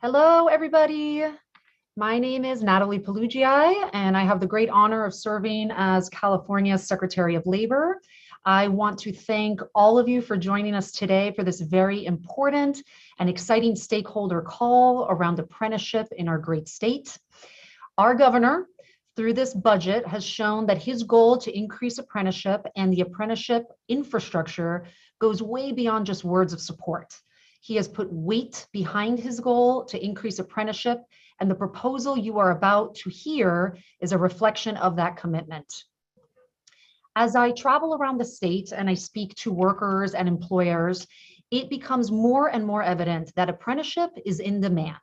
Hello, everybody. My name is Natalie Pelugii, and I have the great honor of serving as California's Secretary of Labor. I want to thank all of you for joining us today for this very important and exciting stakeholder call around apprenticeship in our great state. Our governor, through this budget, has shown that his goal to increase apprenticeship and the apprenticeship infrastructure goes way beyond just words of support. He has put weight behind his goal to increase apprenticeship, and the proposal you are about to hear is a reflection of that commitment. As I travel around the state and I speak to workers and employers, it becomes more and more evident that apprenticeship is in demand.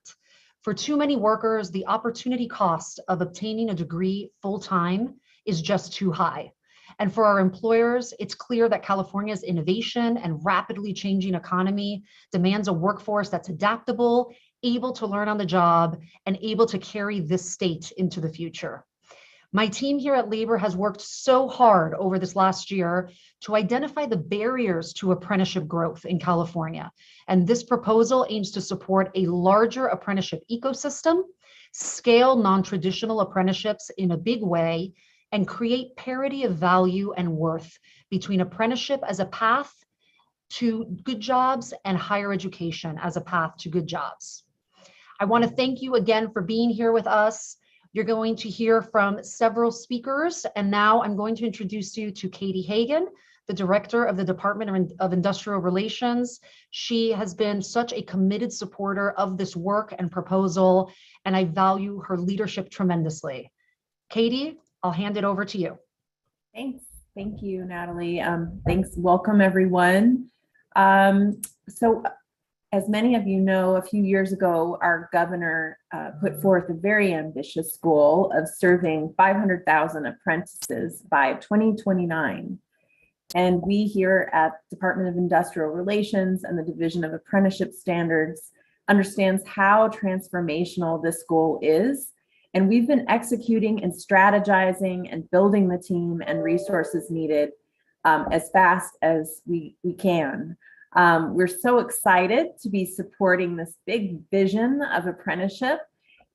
For too many workers, the opportunity cost of obtaining a degree full-time is just too high. And for our employers, it's clear that California's innovation and rapidly changing economy demands a workforce that's adaptable, able to learn on the job, and able to carry this state into the future. My team here at Labor has worked so hard over this last year to identify the barriers to apprenticeship growth in California. And this proposal aims to support a larger apprenticeship ecosystem, scale non-traditional apprenticeships in a big way, and create parity of value and worth between apprenticeship as a path to good jobs and higher education as a path to good jobs. I want to thank you again for being here with us. You're going to hear from several speakers, and now I'm going to introduce you to Katie Hagan, the Director of the Department of Industrial Relations. She has been such a committed supporter of this work and proposal, and I value her leadership tremendously. Katie, I'll hand it over to you. Thanks. Thank you, Natalie. Thanks. Welcome, everyone. So as many of you know, a few years ago, our governor put forth a very ambitious goal of serving 500,000 apprentices by 2029. And we here at Department of Industrial Relations and the Division of Apprenticeship Standards understands how transformational this goal is. And we've been executing and strategizing and building the team and resources needed as fast as we can. We're so excited to be supporting this big vision of apprenticeship,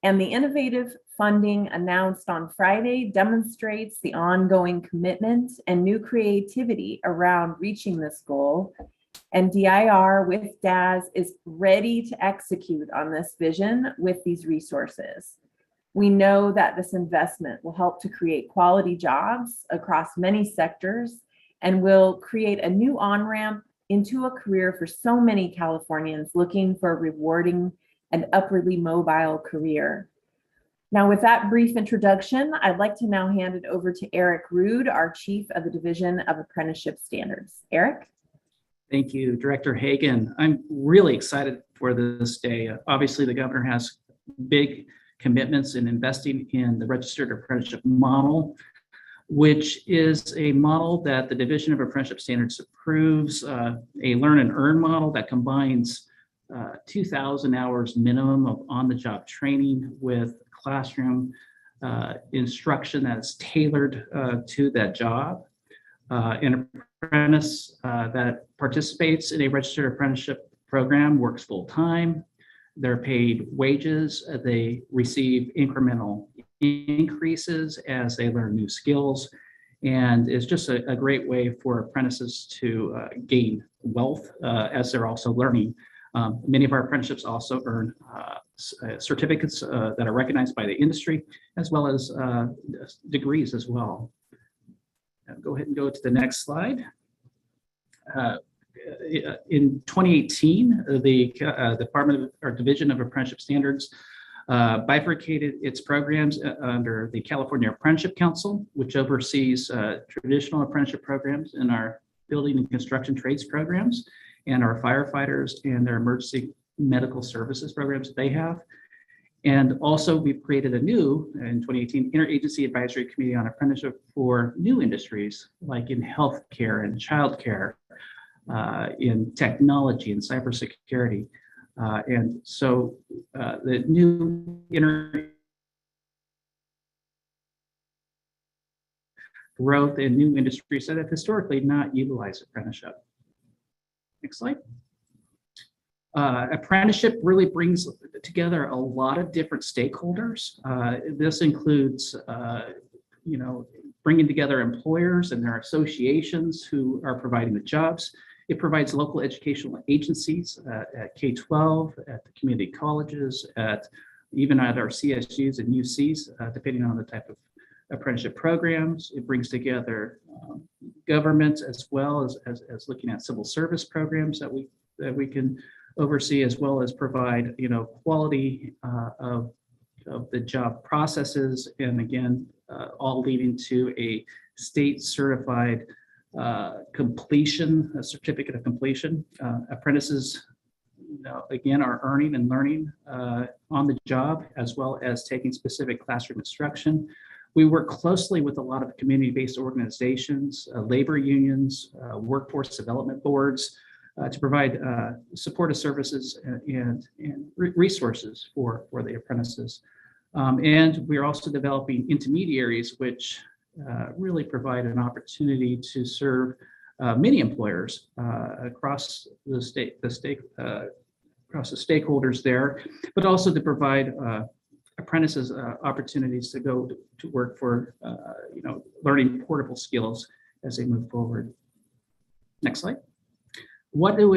and the innovative funding announced on Friday demonstrates the ongoing commitment and new creativity around reaching this goal. And DIR with DAS is ready to execute on this vision with these resources. We know that this investment will help to create quality jobs across many sectors and will create a new on-ramp into a career for so many Californians looking for a rewarding and upwardly mobile career. Now, with that brief introduction, I'd like to now hand it over to Eric Rude, our Chief of the Division of Apprenticeship Standards. Eric? Thank you, Director Hagan. I'm really excited for this day. Obviously, the governor has big commitments in investing in the registered apprenticeship model, which is a model that the Division of Apprenticeship Standards approves, a learn and earn model that combines 2,000 hours minimum of on-the-job training with classroom instruction that's tailored to that job. An apprentice that participates in a registered apprenticeship program works full-time. They're paid wages. They receive incremental increases as they learn new skills. And it's just a great way for apprentices to gain wealth as they're also learning. Many of our apprenticeships also earn certificates that are recognized by the industry, as well as degrees as well. Go ahead and go to the next slide. In 2018, the Department or Division of Apprenticeship Standards bifurcated its programs under the California Apprenticeship Council, which oversees traditional apprenticeship programs in our building and construction trades programs and our firefighters and their emergency medical services programs they have. And also we've created a new, in 2018, Interagency Advisory Committee on Apprenticeship for new industries, like in healthcare and childcare, in technology and cybersecurity. And so the new growth in new industries that have historically not utilized apprenticeship. Next slide. Apprenticeship really brings together a lot of different stakeholders. This includes, bringing together employers and their associations who are providing the jobs. It provides local educational agencies at K-12, at the community colleges, even at our CSUs and UCs, depending on the type of apprenticeship programs. It brings together government as well as looking at civil service programs that we can oversee, as well as provide quality of the job processes, and again, all leading to a state certified completion, a certificate of completion. Apprentices, again, are earning and learning on the job, as well as taking specific classroom instruction. We work closely with a lot of community-based organizations, labor unions, workforce development boards, to provide supportive services and resources for the apprentices. And we're also developing intermediaries, which really provide an opportunity to serve many employers across the across the stakeholders there, but also to provide apprentices opportunities to go to work for learning portable skills as they move forward. Next slide. What do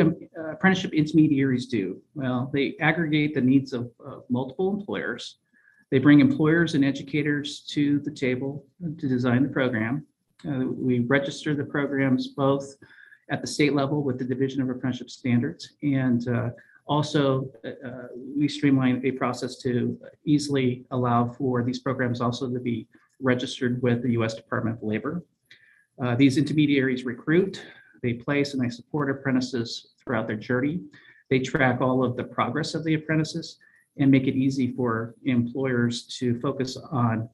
apprenticeship intermediaries do? Well, they aggregate the needs of multiple employers. They bring employers and educators to the table to design the program. We register the programs both at the state level with the Division of Apprenticeship Standards, and also we streamline a process to easily allow for these programs also to be registered with the U.S. Department of Labor. These intermediaries recruit, they place, and they support apprentices throughout their journey. They track all of the progress of the apprentices and make it easy for employers to focus on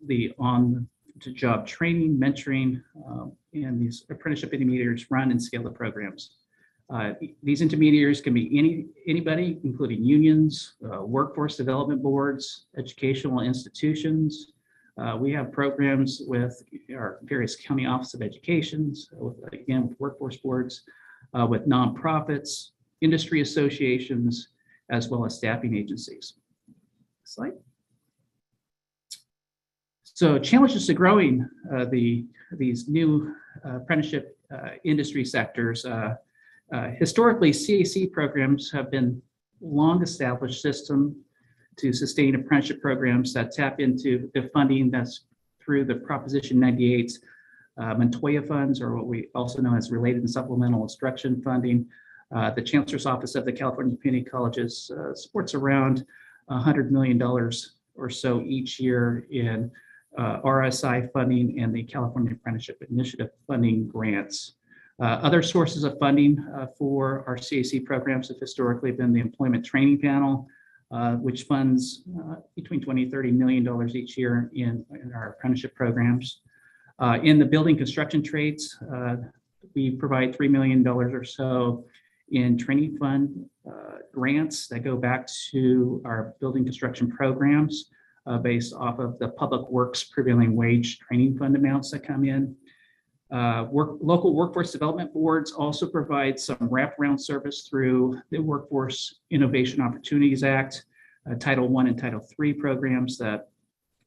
the on-to-job training, mentoring, and these apprenticeship intermediaries run and scale the programs. These intermediaries can be anybody, including unions, workforce development boards, educational institutions. We have programs with our various county office of educations, again, with workforce boards, with nonprofits, industry associations, as well as staffing agencies. Next slide. So challenges to growing these new apprenticeship industry sectors. Historically, CAC programs have been long established system to sustain apprenticeship programs that tap into the funding that's through the Proposition 98 Montoya funds, or what we also know as related and supplemental instruction funding. The Chancellor's Office of the California Community Colleges supports around $100 million or so each year in RSI funding and the California Apprenticeship Initiative funding grants. Other sources of funding for our CAC programs have historically been the Employment Training Panel, which funds between $20 and $30 million each year in our apprenticeship programs. In the building construction trades, we provide $3 million or so in training fund grants that go back to our building construction programs based off of the Public Works Prevailing Wage Training Fund amounts that come in. Local workforce development boards also provide some wraparound service through the Workforce Innovation Opportunities Act, Title I and Title III programs that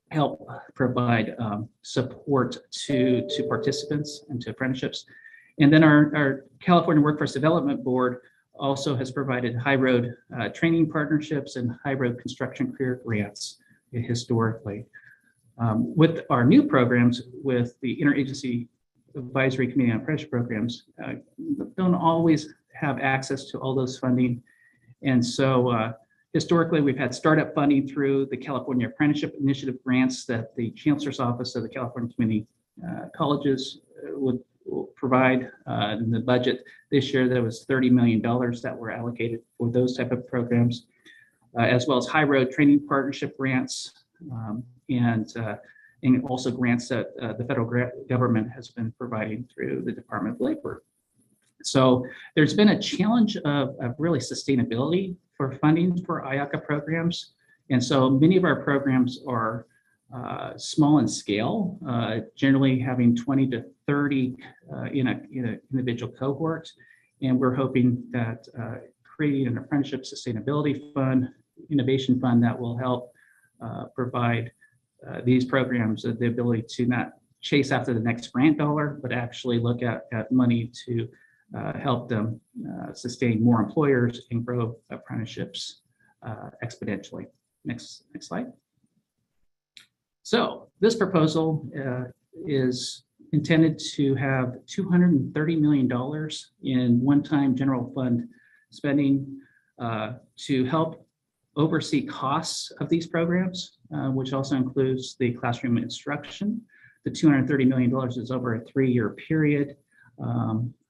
help provide support to participants and to apprenticeships. And then our California Workforce Development Board also has provided high road training partnerships and high road construction career grants historically. With our new programs, with the Interagency Advisory Committee on Apprenticeship Programs, don't always have access to all those funding. And so historically, we've had startup funding through the California Apprenticeship Initiative grants that the Chancellor's Office of the California Community Colleges will provide. In the budget this year, there was $30 million that were allocated for those type of programs, as well as high road training partnership grants, and also grants that the federal government has been providing through the Department of Labor. So there's been a challenge of really sustainability for funding for IACA programs. And so many of our programs are small in scale, generally having 20 to 30 in an individual cohort. And we're hoping that creating an apprenticeship sustainability fund, innovation fund that will help provide these programs the ability to not chase after the next grant dollar, but actually look at money to help them sustain more employers and grow apprenticeships exponentially. Next slide. So this proposal is intended to have $230 million in one-time general fund spending to help oversee costs of these programs, which also includes the classroom instruction. The $230 million is over a 3-year period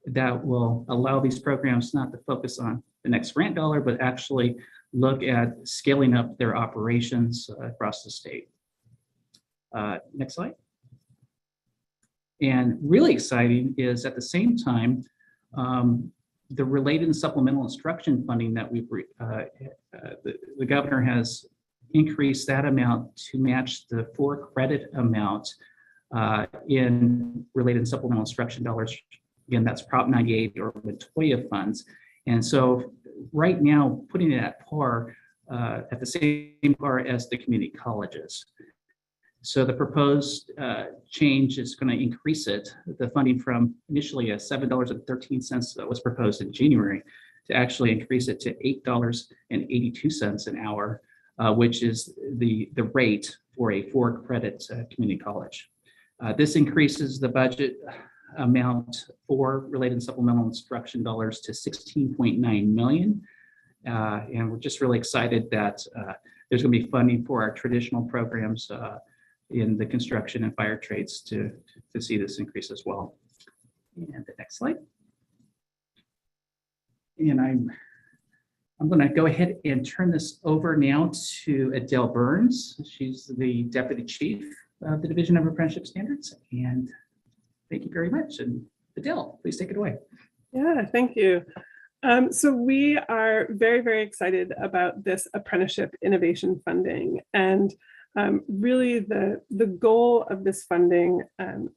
that will allow these programs not to focus on the next grant dollar, but actually look at scaling up their operations across the state. Next slide. And really exciting is at the same time, the related and supplemental instruction funding that the governor has increased that amount to match the 4 credit amount in related and supplemental instruction dollars. Again, that's Prop 98 or Latoya funds. And so right now, putting it at par, at the same par as the community colleges. So the proposed change is going to increase the funding from initially a $7.13 that was proposed in January to actually increase it to $8.82 an hour, which is the rate for a 4 credit community college. This increases the budget amount for related and supplemental instruction dollars to $16.9 million. And we're just really excited that there's going to be funding for our traditional programs in the construction and fire trades to see this increase as well. And the next slide. And I'm going to go ahead and turn this over now to Adele Burns. She's the Deputy Chief of the Division of Apprenticeship Standards. And thank you very much. And Adele, please take it away. Yeah, thank you. So we are very, very excited about this apprenticeship innovation funding. And really the goal of this funding,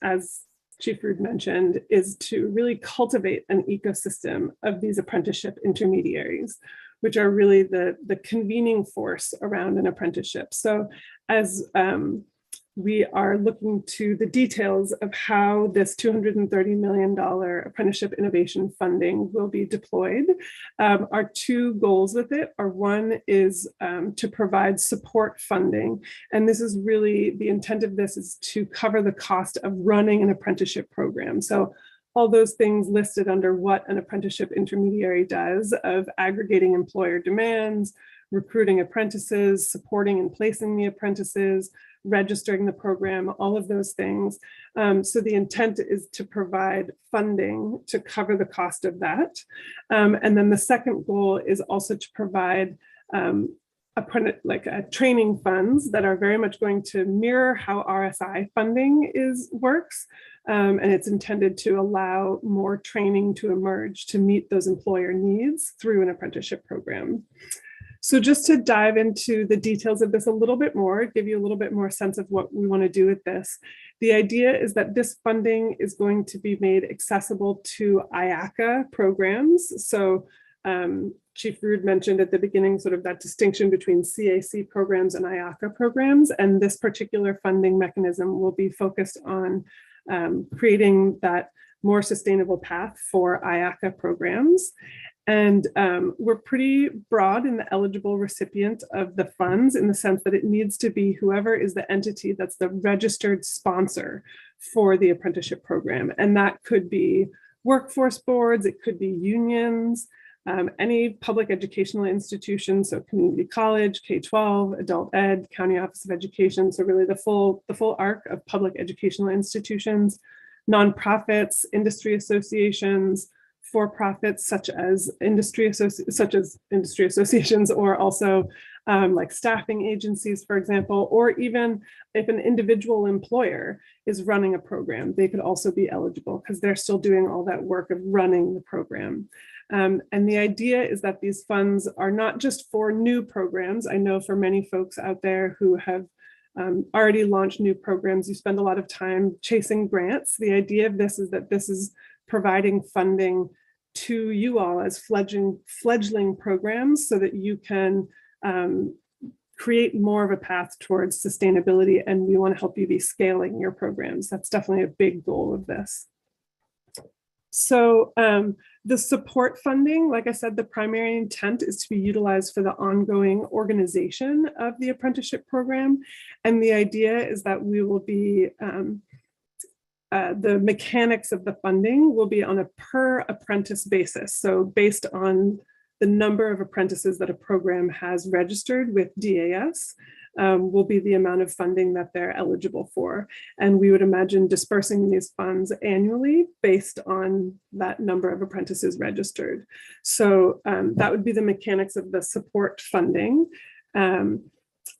as Chief Rude mentioned, is to really cultivate an ecosystem of these apprenticeship intermediaries, which are really the convening force around an apprenticeship. So as we are looking to the details of how this $230 million apprenticeship innovation funding will be deployed. Our 2 goals with it are, one is to provide support funding. And this is really, the intent of this is to cover the cost of running an apprenticeship program. So all those things listed under what an apprenticeship intermediary does of aggregating employer demands, recruiting apprentices, supporting and placing the apprentices, registering the program, all of those things. So the intent is to provide funding to cover the cost of that. And then the second goal is also to provide training funds that are very much going to mirror how RSI funding works. And it's intended to allow more training to emerge to meet those employer needs through an apprenticeship program. So just to dive into the details of this a little bit more, give you a little bit more sense of what we want to do with this. The idea is that this funding is going to be made accessible to IACA programs. So Chief Rude mentioned at the beginning sort of that distinction between CAC programs and IACA programs. And this particular funding mechanism will be focused on creating that more sustainable path for IACA programs. And we're pretty broad in the eligible recipient of the funds in the sense that it needs to be whoever is the entity that's the registered sponsor for the apprenticeship program. And that could be workforce boards, it could be unions, any public educational institutions, so community college, K-12, adult ed, county office of education. So really the full arc of public educational institutions, nonprofits, industry associations, for-profits such as industry associations, or also like staffing agencies, for example, or even if an individual employer is running a program, they could also be eligible because they're still doing all that work of running the program. And the idea is that these funds are not just for new programs. I know for many folks out there who have already launched new programs, you spend a lot of time chasing grants. The idea of this is that this is providing funding to you all as fledgling programs so that you can create more of a path towards sustainability, and we want to help you be scaling your programs. That's definitely a big goal of this. So the support funding, like I said, the primary intent is to be utilized for the ongoing organization of the apprenticeship program. And the idea is that we will be, the mechanics of the funding will be on a per apprentice basis. So based on the number of apprentices that a program has registered with DAS, will be the amount of funding that they're eligible for. And we would imagine dispersing these funds annually based on that number of apprentices registered. So that would be the mechanics of the support funding. And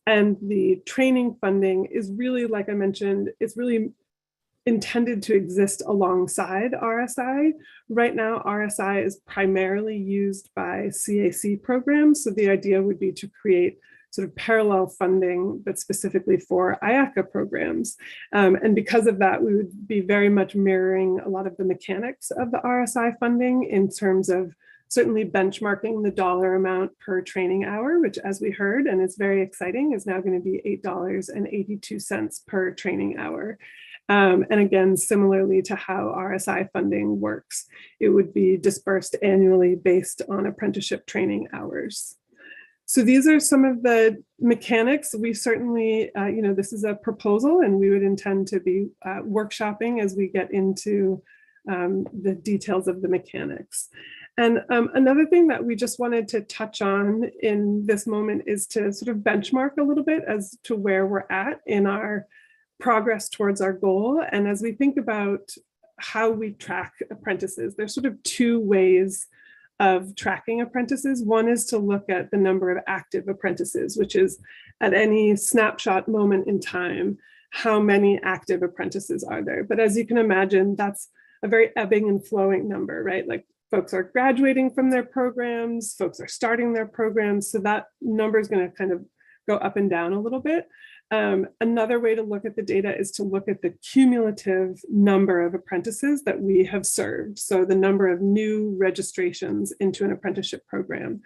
the training funding is really, like I mentioned, it's really intended to exist alongside RSI. Right now, RSI is primarily used by CAC programs. So the idea would be to create sort of parallel funding, but specifically for IACA programs. And because of that, we would be very much mirroring a lot of the mechanics of the RSI funding in terms of certainly benchmarking the dollar amount per training hour, which, as we heard, and it's very exciting, is now going to be $8.82 per training hour. And again, similarly to how RSI funding works, it would be dispersed annually based on apprenticeship training hours. So these are some of the mechanics. We certainly, this is a proposal, and we would intend to be workshopping as we get into the details of the mechanics. And another thing that we just wanted to touch on in this moment is to sort of benchmark a little bit as to where we're at in our progress towards our goal. And as we think about how we track apprentices, there's sort of two ways of tracking apprentices. One is to look at the number of active apprentices, which is at any snapshot moment in time, how many active apprentices are there? But as you can imagine, that's a very ebbing and flowing number, right? Like folks are graduating from their programs, folks are starting their programs. So that number is going to kind of go up and down a little bit. Another way to look at the data is to look at the cumulative number of apprentices that we have served. So the number of new registrations into an apprenticeship program.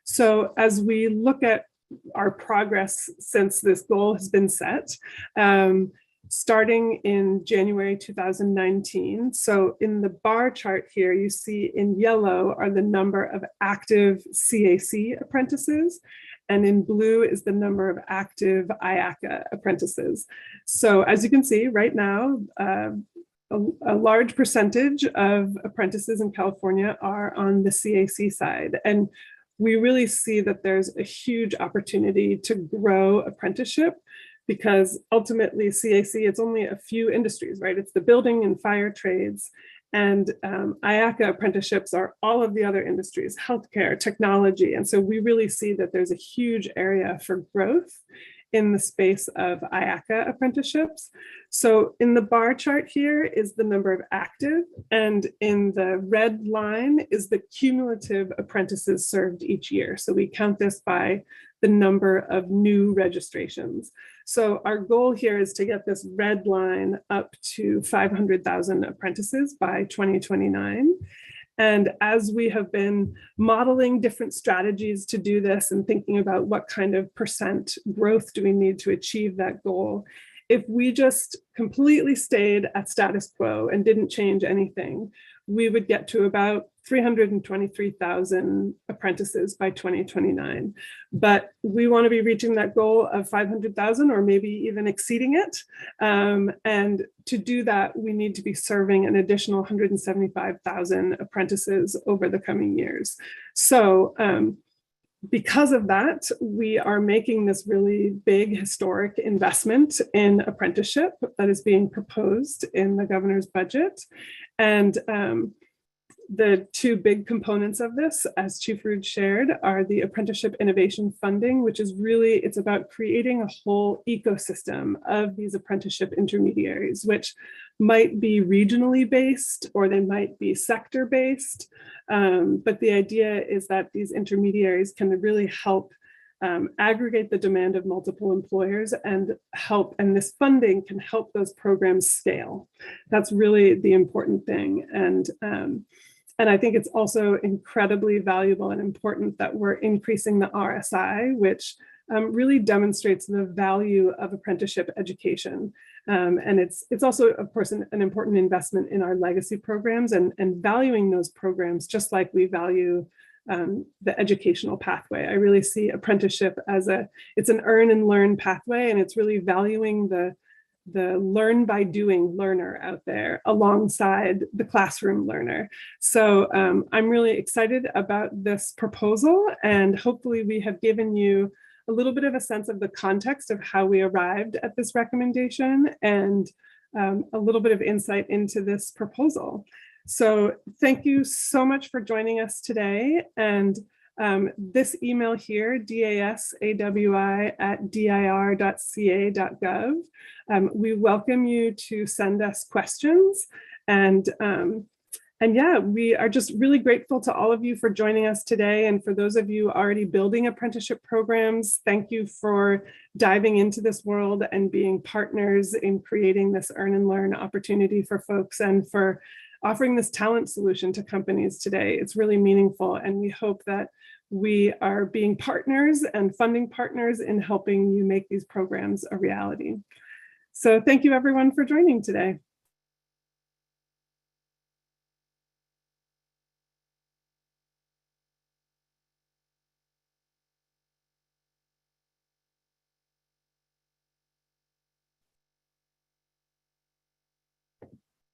So as we look at our progress since this goal has been set, starting in January 2019. So in the bar chart here, you see in yellow are the number of active CAC apprentices, and in blue is the number of active IACA apprentices. So as you can see right now, a large percentage of apprentices in California are on the CAC side. And we really see that there's a huge opportunity to grow apprenticeship, because ultimately CAC, it's only a few industries, right? It's the building and fire trades. And IACA apprenticeships are all of the other industries, healthcare, technology. And so we really see that there's a huge area for growth in the space of IACA apprenticeships. So in the bar chart here is the number of active, and in the red line is the cumulative apprentices served each year. So we count this by the number of new registrations. So our goal here is to get this red line up to 500,000 apprentices by 2029. And as we have been modeling different strategies to do this and thinking about what kind of percent growth do we need to achieve that goal, if we just completely stayed at status quo and didn't change anything, we would get to about 323,000 apprentices by 2029. But we want to be reaching that goal of 500,000 or maybe even exceeding it. And to do that, we need to be serving an additional 175,000 apprentices over the coming years. So because of that, we are making this really big historic investment in apprenticeship that is being proposed in the governor's budget. And the two big components of this, as Chief Rude shared, are the apprenticeship innovation funding, which is really, it's about creating a whole ecosystem of these apprenticeship intermediaries, which might be regionally based or they might be sector based. But the idea is that these intermediaries can really help aggregate the demand of multiple employers and this funding can help those programs scale. That's really the important thing. And And I think it's also incredibly valuable and important that we're increasing the RSI, which really demonstrates the value of apprenticeship education. And it's also, of course, an important investment in our legacy programs and valuing those programs just like we value the educational pathway. I really see apprenticeship as it's an earn and learn pathway, and it's really valuing the learn by doing learner out there alongside the classroom learner. So I'm really excited about this proposal, and hopefully we have given you a little bit of a sense of the context of how we arrived at this recommendation and a little bit of insight into this proposal. So thank you so much for joining us today. And this email here, dasawi@dir.ca.gov, we welcome you to send us questions. And yeah, we are just really grateful to all of you for joining us today. And for those of you already building apprenticeship programs, thank you for diving into this world and being partners in creating this earn and learn opportunity for folks, and for offering this talent solution to companies today. It's really meaningful, and we hope that we are being partners and funding partners in helping you make these programs a reality. So thank you everyone for joining today.